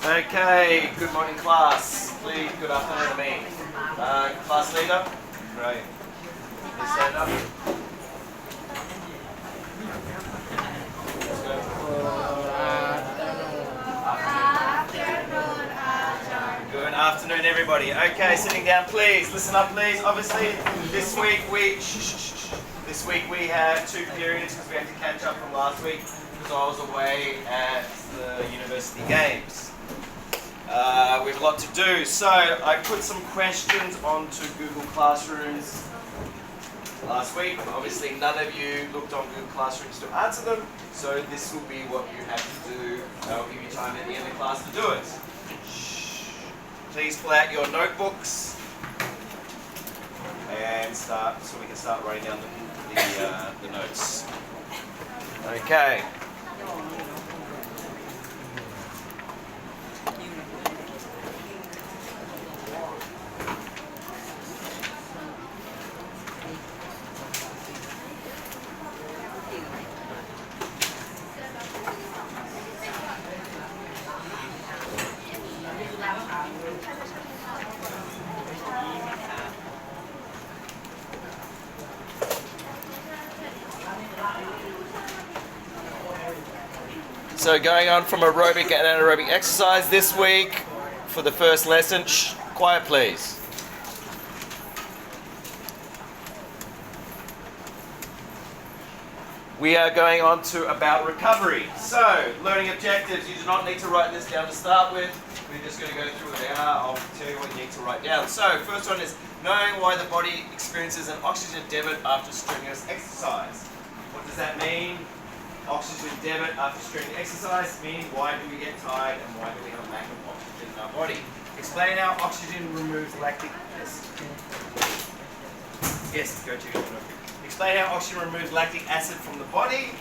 Okay, good morning class. Please, good afternoon to me. Class leader? Great. Please stand up. Let's go. Good afternoon everybody. Okay, sitting down please. Listen up please. Obviously this week we have 2 periods because we have to catch up from last week because I was away at the University Games. We have a lot to do, so I put some questions onto Google Classrooms last week. Obviously none of you looked on Google Classrooms to answer them, so this will be what you have to do. I'll give you time at the end of class to do it. Please pull out your notebooks and start, so we can start writing down the notes. Okay. So going on from aerobic and anaerobic exercise this week for the first lesson. Shh, quiet please. We are going on to about recovery. So, learning objectives, you do not need to write this down to start with. We're just going to go through it now. I'll tell you what you need to write down. So, first one is knowing why the body experiences an oxygen debit after strenuous exercise. What does that mean? Oxygen debit after strenuous exercise means why do we get tired and why do we have a lack of oxygen in our body? Explain how oxygen removes lactic acid. Yes, go to your notebook. Explain how oxygen removes lactic acid from the body.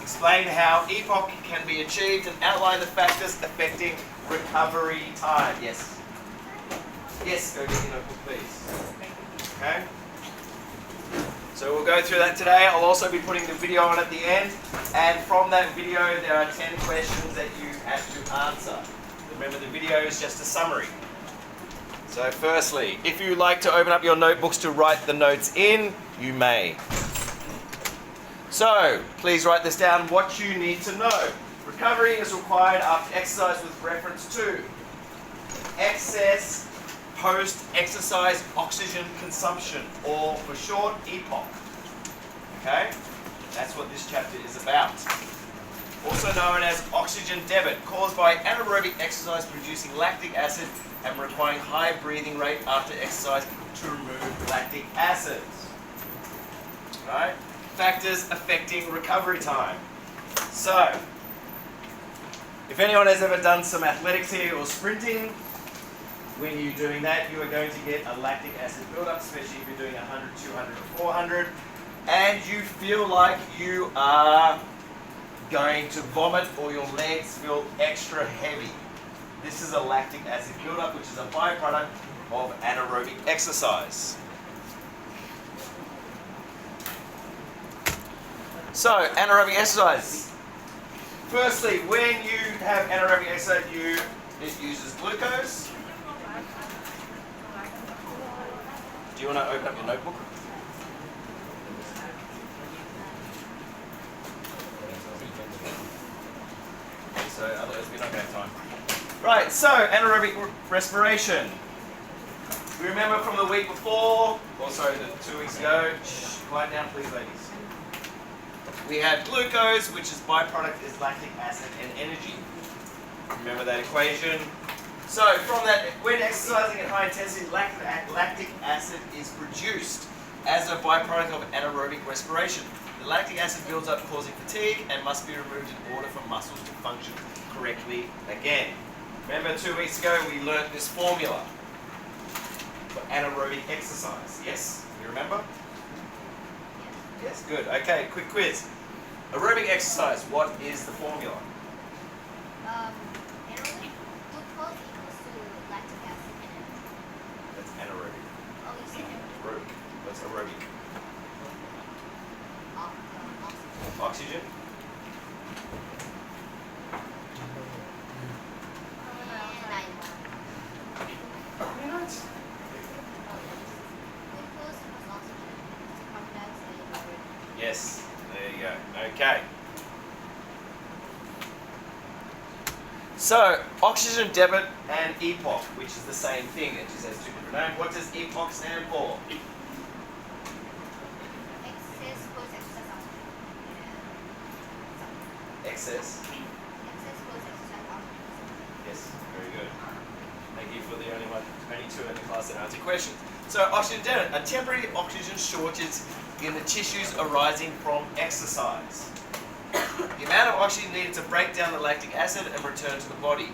Explain how EPOC can be achieved and outline the factors affecting recovery time. Yes. Yes, go get your notebook please. Okay. So we'll go through that today. I'll also be putting the video on at the end. And from that video, there are 10 questions that you have to answer. Remember, the video is just a summary. So firstly, if you like to open up your notebooks to write the notes in, you may. So, please write this down, what you need to know. Recovery is required after exercise with reference to excess post-exercise oxygen consumption, or for short, EPOC. Okay? That's what this chapter is about. Also known as oxygen debit, caused by anaerobic exercise producing lactic acid and requiring high breathing rate after exercise to remove lactic acids. Right? Factors affecting recovery time. So, if anyone has ever done some athletics here or sprinting, when you're doing that, you are going to get a lactic acid buildup, especially if you're doing 100, 200, or 400, and you feel like you are going to vomit or your legs feel extra heavy. This is a lactic acid buildup, which is a byproduct of anaerobic exercise. So, anaerobic exercise. Firstly, when you have anaerobic exercise, it uses glucose. Do you want to open up your notebook? So otherwise we're not going to have time. Right, so anaerobic respiration. We remember from the week before, or sorry, the 2 weeks ago. Quiet down please ladies. We have glucose, which is byproduct is lactic acid and energy. Remember that equation? So from that, when exercising at high intensity, lactic acid is produced as a byproduct of anaerobic respiration. The lactic acid builds up causing fatigue and must be removed in order for muscles to function correctly again. Remember 2 weeks ago we learnt this formula for anaerobic exercise. Yes? You remember? Yes, good. Okay, quick quiz. Aerobic exercise, what is the formula? Anaerobic glucose equals to lactic acid and energy. That's anaerobic. Oh, you said Aerobic. What's aerobic? oxygen. Oxygen? Okay. So, oxygen debit and EPOC, which is the same thing, it just has two different names. What does EPOC stand for? Excess post-exercise oxygen. Excess. Excess post-exercise oxygen. Yes, very good. Thank you for the only two in the class that answer questions. So, oxygen debit, a temporary oxygen shortage in the tissues arising from exercise. The amount of oxygen needed to break down the lactic acid and return to the body.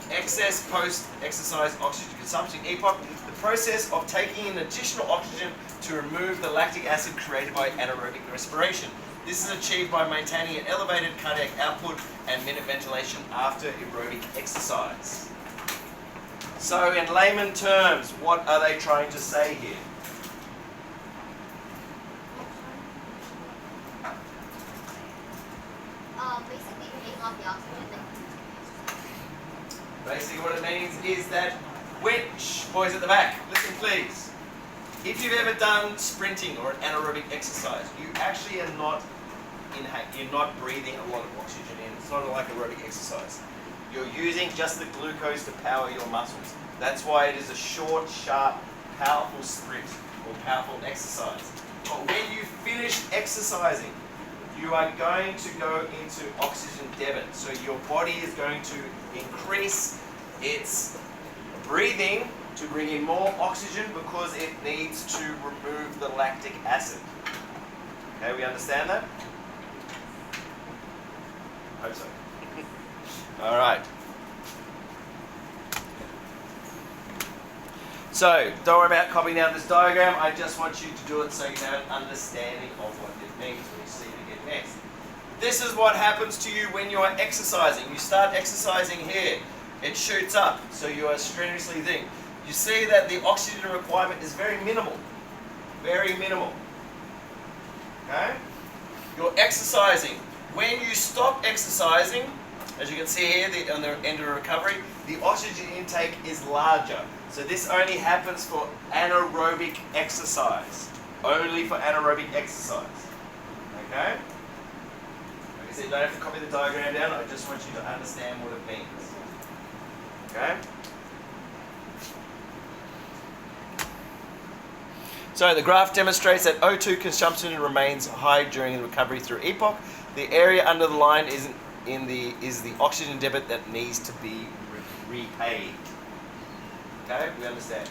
Excess post-exercise oxygen consumption, EPOC, the process of taking in additional oxygen to remove the lactic acid created by anaerobic respiration. This is achieved by maintaining an elevated cardiac output and minute ventilation after aerobic exercise. So in layman terms, what are they trying to say here? Basically taking off the oxygen that Basically what it means is that which, boys at the back, listen please. If you've ever done sprinting or an anaerobic exercise, you actually are not you're not breathing a lot of oxygen in. It's not like aerobic exercise. You're using just the glucose to power your muscles. That's why it is a short, sharp, powerful sprint or powerful exercise. But when you finish exercising, you are going to go into oxygen debit. So your body is going to increase its breathing to bring in more oxygen because it needs to remove the lactic acid. Okay, we understand that? Hope so. All right. So, don't worry about copying down this diagram. I just want you to do it so you have an understanding of what it means when you see it again next. This is what happens to you when you are exercising. You start exercising here. It shoots up, so you are strenuously thinking. You see that the oxygen requirement is very minimal. Very minimal. Okay? You're exercising. When you stop exercising, as you can see here on the end of recovery, the oxygen intake is larger. So this only happens for anaerobic exercise. Only for anaerobic exercise. Okay? Like I said, you don't have to copy the diagram down. I just want you to understand what it means. Okay? So the graph demonstrates that O2 consumption remains high during the recovery through EPOC. The area under the line is the oxygen debit that needs to be repaid. Okay, we understand.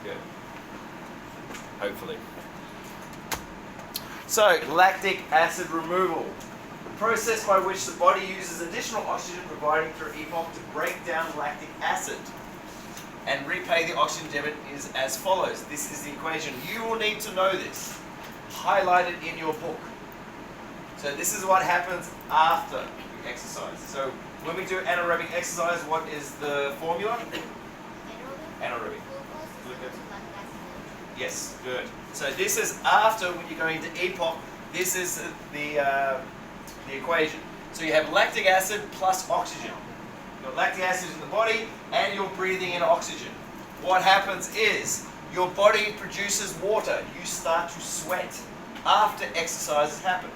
Good. Hopefully. So, lactic acid removal. The process by which the body uses additional oxygen provided through EPOC to break down lactic acid and repay the oxygen debit is as follows. This is the equation. You will need to know this. Highlight it in your book. So this is what happens after you exercise. So when we do anaerobic exercise, what is the formula? Anaerobic. Glucose. Yes, good. So this is after when you're going to EPOC. This is the equation. So you have lactic acid plus oxygen. You've got lactic acid in the body and you're breathing in oxygen. What happens is your body produces water. You start to sweat after exercise has happened.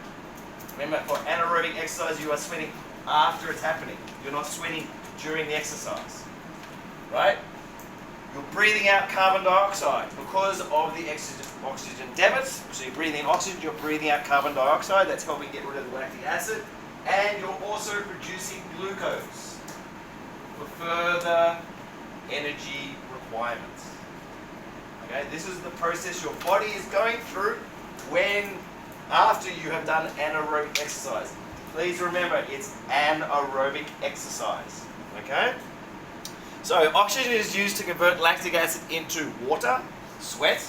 Remember, for anaerobic exercise, you are sweating after it's happening. You're not sweating during the exercise. Right? You're breathing out carbon dioxide because of the oxygen debit. So you're breathing in oxygen, you're breathing out carbon dioxide. That's helping get rid of the lactic acid. And you're also producing glucose for further energy requirements. Okay, this is the process your body is going through after you have done anaerobic exercise. Please remember, it's anaerobic exercise. Okay? So, oxygen is used to convert lactic acid into water, sweat,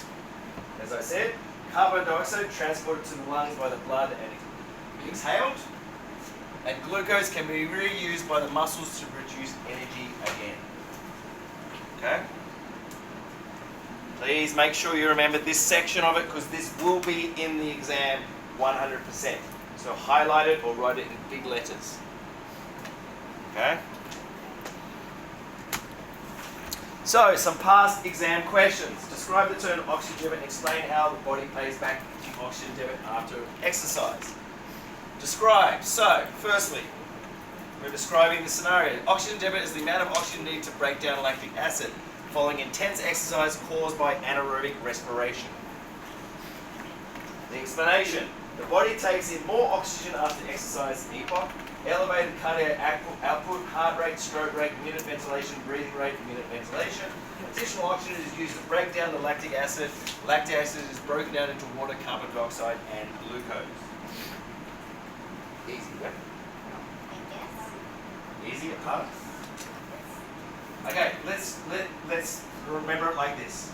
as I said. Carbon dioxide transported to the lungs by the blood and exhaled. And glucose can be reused by the muscles to produce energy again. Okay? Please make sure you remember this section of it because this will be in the exam 100%. So highlight it or write it in big letters. Okay? So, some past exam questions. Describe the term oxygen debit and explain how the body pays back oxygen debit after exercise. Describe. So, firstly, we're describing the scenario. Oxygen debit is the amount of oxygen needed to break down lactic acid following intense exercise caused by anaerobic respiration. The explanation. The body takes in more oxygen after exercise than EPOC. Elevated cardiac output, heart rate, stroke rate, minute ventilation, breathing rate, minute ventilation. Additional oxygen is used to break down the lactic acid. Lactic acid is broken down into water, carbon dioxide, and glucose. Easy, right? I guess. Easy, hard? Okay, let's remember it like this.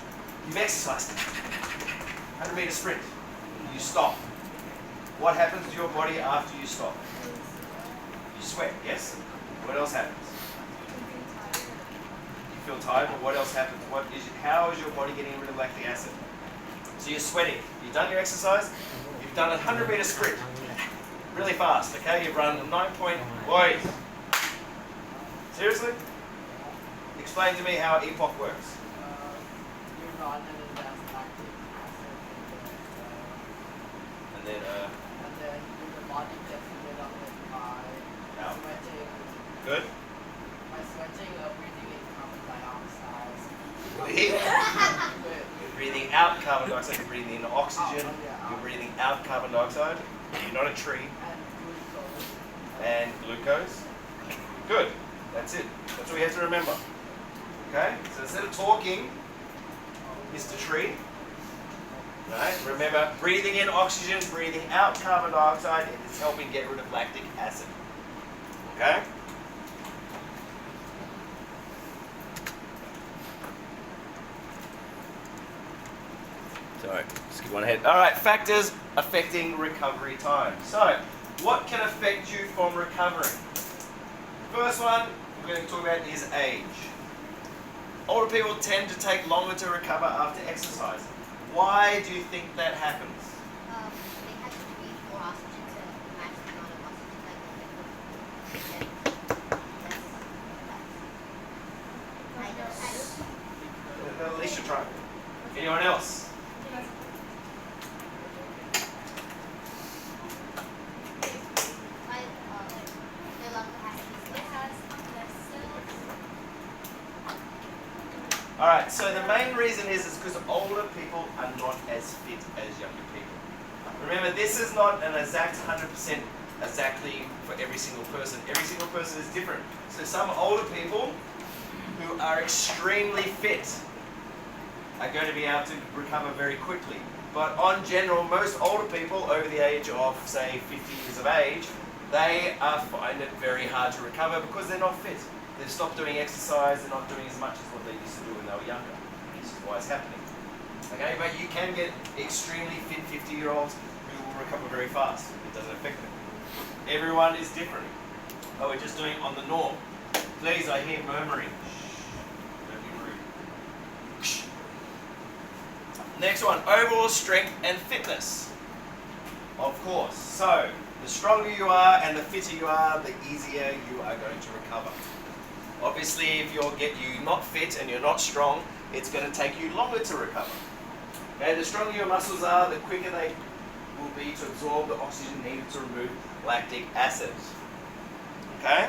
You've exercised 100 meter sprint. You stop. What happens to your body after you stop? You sweat, yes? What else happens? You feel tired, but what else happens? How is your body getting rid of lactic acid? So you're sweating. You've done your exercise. You've done a 100 meter sprint. Really fast, okay? You've run 9 point... Boys! Seriously? Explain to me how EPOC works. You run and then there's lactic acid And then, and then your body gets rid of it by Now. sweating. good? By sweating or breathing in carbon dioxide. You're breathing out carbon dioxide, you're breathing in oxygen, Oh, yeah. you're breathing out carbon dioxide. You're not a tree. And glucose. And glucose. Good. That's it. That's what we have to remember. Okay? So instead of talking, Mr. Tree, right? Remember, breathing in oxygen, breathing out carbon dioxide, it is helping get rid of lactic acid. Okay? Sorry, skip one ahead. Alright, factors affecting recovery time. So, what can affect you from recovering? First one we're going to talk about is age. Older people tend to take longer to recover after exercise. Why do you think that happens? They have to breathe more oxygen to match the amount of oxygen that they At least you try. Anyone else? Alright, so the main reason is because older people are not as fit as younger people. Remember, this is not an exact 100% exactly for every single person. Every single person is different. So some older people who are extremely fit are going to be able to recover very quickly. But on general, most older people over the age of, say, 50 years of age, they find it very hard to recover because they're not fit. They've stopped doing exercise, they're not doing as much as what they used to do when they were younger. This is why it's happening. Okay, but you can get extremely fit 50-year-olds who will recover very fast. It doesn't affect them. Everyone is different. Oh, we're just doing it on the norm. Please, I hear murmuring. Shh. Don't be rude. Shh. Next one, overall strength and fitness. Of course. So, the stronger you are and the fitter you are, the easier you are going to recover. Obviously, if you're not fit and you're not strong, it's going to take you longer to recover. Okay, the stronger your muscles are, the quicker they will be to absorb the oxygen needed to remove lactic acid. Okay?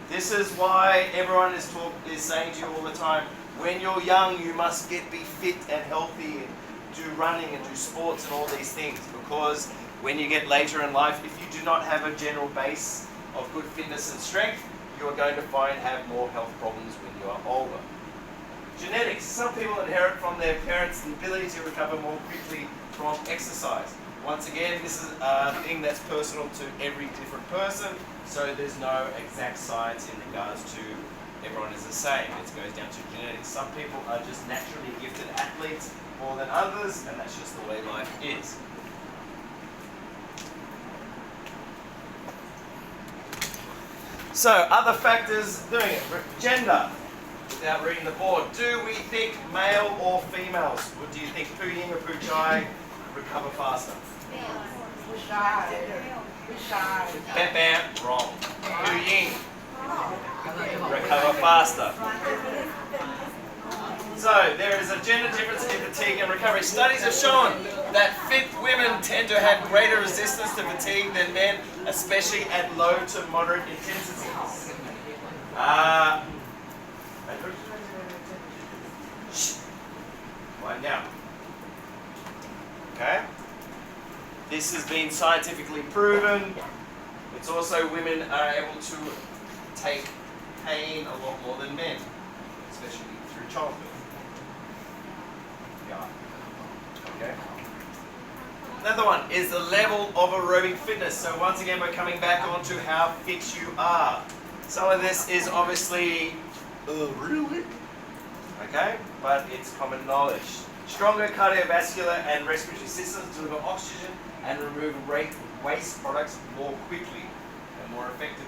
This is why everyone is saying to you all the time, when you're young, you must be fit and healthy and do running and do sports and all these things, because when you get later in life, if you do not have a general base of good fitness and strength, you are going to have more health problems when you are older. Genetics. Some people inherit from their parents the ability to recover more quickly from exercise. Once again, this is a thing that's personal to every different person, so there's no exact science in regards to everyone is the same. It goes down to genetics. Some people are just naturally gifted athletes more than others, and that's just the way life is. So, other factors doing it. Gender. Without reading the board. Do we think male or females? What do you think? Pu Ying or Pu Chai recover faster? Bam Bam, wrong. Pu Ying recover faster. So, there is a gender difference in fatigue and recovery. Studies have shown that fit women tend to have greater resistance to fatigue than men, especially at low to moderate intensities. Wind down. Okay? This has been scientifically proven. It's also women are able to take pain a lot more than men, especially through childbirth. Yeah. Okay. Another one is the level of aerobic fitness. So once again, we're coming back onto how fit you are. Some of this is obviously really, okay, but it's common knowledge. Stronger cardiovascular and respiratory systems deliver oxygen and remove waste products more quickly and more effectively.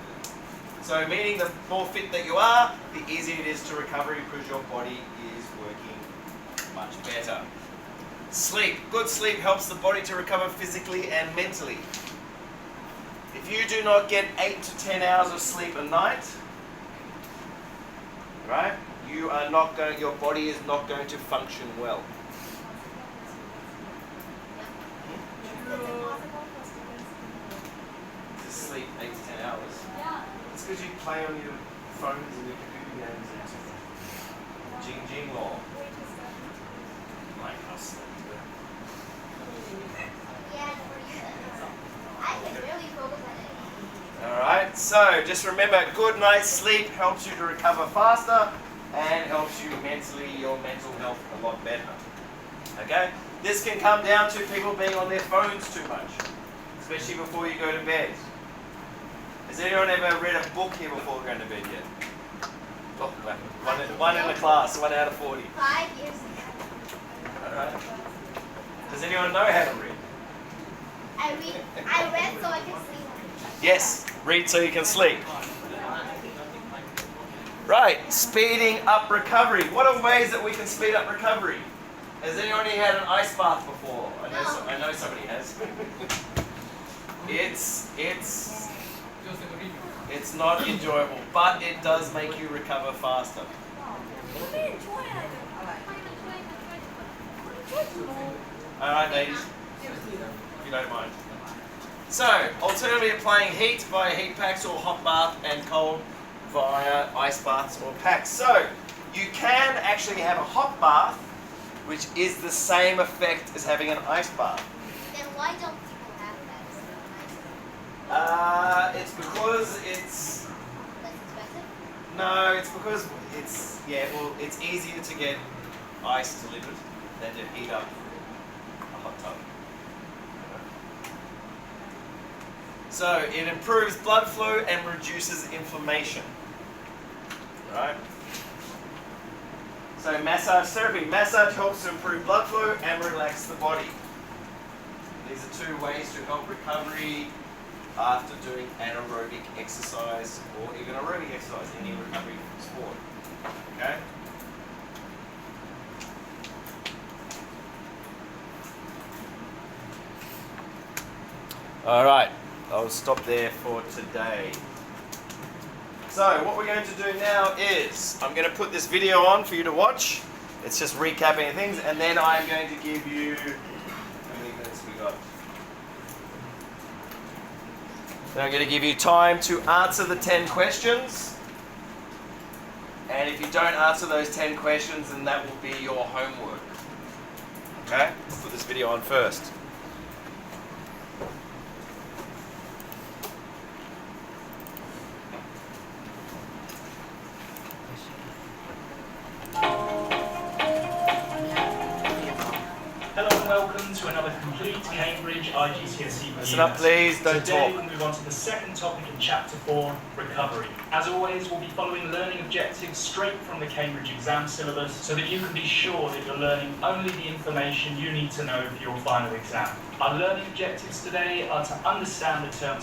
So meaning the more fit that you are, the easier it is to recover because your body is working much better. Sleep. Good sleep helps the body to recover physically and mentally. If you do not get 8 to 10 hours of sleep a night, right, you are not going, your body is not going to function well. To sleep 8 to 10 hours. It's because you play on your phones and your computer games and Jing Jing law. Like us. I can really focus on it. Alright, so just remember, good night's sleep helps you to recover faster and helps you mentally, your mental health a lot better. Okay? This can come down to people being on their phones too much, especially before you go to bed. Has anyone ever read a book here before going to bed yet? Oh, one in the class, 1 out of 40. 5 years ago. Alright. Does anyone know how to read? I read so I can sleep. Yes, read so you can sleep. Right, speeding up recovery. What are ways that we can speed up recovery? Has anyone here had an ice bath before? I know somebody has. It's not enjoyable, but it does make you recover faster. Alright, ladies, if you don't mind. So, alternatively applying heat via heat packs or hot bath and cold via ice baths or packs. So, you can actually have a hot bath, which is the same effect as having an ice bath. Then why don't people have that? It's because it's... Less expensive? No, it's because it's... Yeah, well, it's easier to get ice delivered than to heat up a hot tub. So, it improves blood flow and reduces inflammation. Right? So, massage therapy. Massage helps to improve blood flow and relax the body. These are 2 ways to help recovery after doing anaerobic exercise or even aerobic exercise, any recovery sport. Okay? Alright, I'll stop there for today. So what we're going to do now is, I'm going to put this video on for you to watch. It's just recapping things, and then I'm going to give you, how many minutes we got? Then I'm going to give you time to answer the 10 questions. And if you don't answer those 10 questions, then that will be your homework. Okay? Let's put this video on first. Hello and welcome to another complete Cambridge IGCSE. Listen up please, don't Today talk. we'll move on to the second topic in Chapter 4, Recovery. As always, we'll be following learning objectives straight from the Cambridge exam syllabus so that you can be sure that you're learning only the information you need to know for your final exam. Our learning objectives today are to understand the terms